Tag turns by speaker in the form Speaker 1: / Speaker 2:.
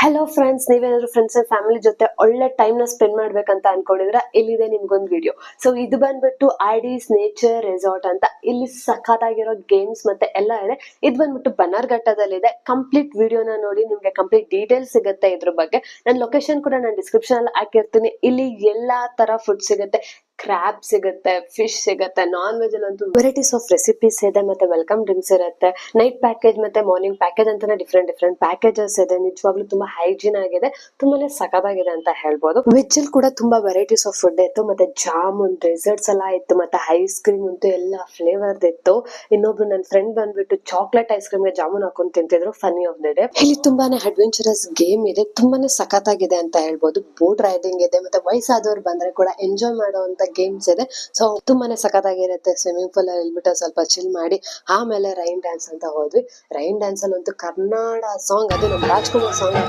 Speaker 1: Hello friends, ನೀವೇನಾದ್ರು friends and family ಜೊತೆ ಒಳ್ಳೆ ಟೈಮ್ ನ ಸ್ಪೆಂಡ್ ಮಾಡ್ಬೇಕಂತ ಅನ್ಕೊಂಡಿದ್ರೆ ಇಲ್ಲಿದೆ ನಿಮ್ಗೊಂದು ವಿಡಿಯೋ. ಸೊ ಇದು ಬಂದ್ಬಿಟ್ಟು ಐಡಿಸ್ ನೇಚರ್ ರೆಸಾರ್ಟ್ ಅಂತ. ಇಲ್ಲಿ ಸಖತ್ತಾಗಿರೋ ಗೇಮ್ಸ್ ಮತ್ತೆ ಎಲ್ಲ ಇದೆ. ಇದು ಬಂದ್ಬಿಟ್ಟು ಬನ್ನರ್ಘಟ್ಟದಲ್ಲಿದೆ. ಕಂಪ್ಲೀಟ್ ವಿಡಿಯೋನ ನೋಡಿ, ನಿಮ್ಗೆ ಕಂಪ್ಲೀಟ್ ಡೀಟೇಲ್ಸ್ ಸಿಗುತ್ತೆ ಇದ್ರ ಬಗ್ಗೆ. ನನ್ನ ಲೊಕೇಶನ್ ಕೂಡ ನಾನು ಡಿಸ್ಕ್ರಿಪ್ಷನ್ ಅಲ್ಲಿ ಹಾಕಿರ್ತೀನಿ. ಇಲ್ಲಿ ಎಲ್ಲಾ ತರ ಫುಡ್ ಸಿಗುತ್ತೆ. ಕ್ರಾಬ್ ಸಿಗುತ್ತೆ, ಫಿಶ್ ಸಿಗುತ್ತೆ, ನಾನ್ ವೆಜ್ ಅಲ್ಲಂತೂ ವೆರೈಟೀಸ್ ಆಫ್ ರೆಸಿಪೀಸ್ ಇದೆ, ಮತ್ತೆ ವೆಲ್ಕಮ್ ಡ್ರಿಂಕ್ಸ್ ಇರುತ್ತೆ. ನೈಟ್ ಪ್ಯಾಕೇಜ್ ಮತ್ತೆ ಮಾರ್ನಿಂಗ್ ಪ್ಯಾಕೇಜ್ ಅಂತಾನೆ ಡಿಫ್ರೆಂಟ್ ಡಿಫ್ರೆಂಟ್ ಪ್ಯಾಕೇಜಸ್ ಇದೆ. ನಿಜವಾಗ್ಲೂ ತುಂಬಾ ಹೈಜೀನ್ ಆಗಿದೆ, ತುಂಬಾನೇ ಸಖತ್ತಾಗಿದೆ ಅಂತ ಹೇಳ್ಬೋದು. ವೆಜ್ ಅಲ್ಲಿ ಕೂಡ ತುಂಬಾ ವೆರೈಟೀಸ್ ಆಫ್ ಫುಡ್ ಇತ್ತು, ಮತ್ತೆ ಜಾಮೂನ್ ಡೆಸರ್ಟ್ಸ್ ಎಲ್ಲ ಇತ್ತು, ಮತ್ತೆ ಐಸ್ ಕ್ರೀಮ್ ಅಂತೂ ಎಲ್ಲ ಫ್ಲೇವರ್ ಇತ್ತು. ಇನ್ನೊಬ್ರು ನನ್ನ ಫ್ರೆಂಡ್ ಬಂದ್ಬಿಟ್ಟು ಚಾಕ್ಲೇಟ್ ಐಸ್ ಕ್ರೀಮ್ ಗೆ ಜಾಮೂನ್ ಹಾಕೊಂಡು ತಿಂತಿದ್ರು. Funny of the day. ಇಲ್ಲಿ ತುಂಬಾನೇ ಅಡ್ವೆಂಚರಸ್ ಗೇಮ್ ಇದೆ, ತುಂಬಾನೇ ಸಖತ್ತಾಗಿದೆ ಅಂತ ಹೇಳ್ಬೋದು. ಬೋಟ್ ರೈಡಿಂಗ್ ಇದೆ, ಮತ್ತೆ ವಯಸ್ಸಾದವ್ರು ಬಂದ್ರೆ ಕೂಡ ಎಂಜಾಯ್ ಮಾಡುವಂತ ಗೇಮ್ಸ್ ಇದೆ. ಸೊ ತುಂಬಾನೇ ಸಖತ್ತಾಗಿರುತ್ತೆ. ಸ್ವಿಮ್ಮಿಂಗ್ ಪೂಲ್ ಅಲ್ಲಿ ಇಳ್ಬಿಟ್ಟು ಸ್ವಲ್ಪ ಚಿಲ್ ಮಾಡಿ ಆಮೇಲೆ ರೈನ್ ಡ್ಯಾನ್ಸ್ ಅಂತ ಹೋದ್ವಿ. ರೈನ್ ಡ್ಯಾನ್ಸ್ ಅಲ್ಲಿ ಅಂತೂ ಕನ್ನಡ ಸಾಂಗ್, ಅದು ನಮ್ಮ ರಾಜ್ಕುಮಾರ್ ಸಾಂಗ್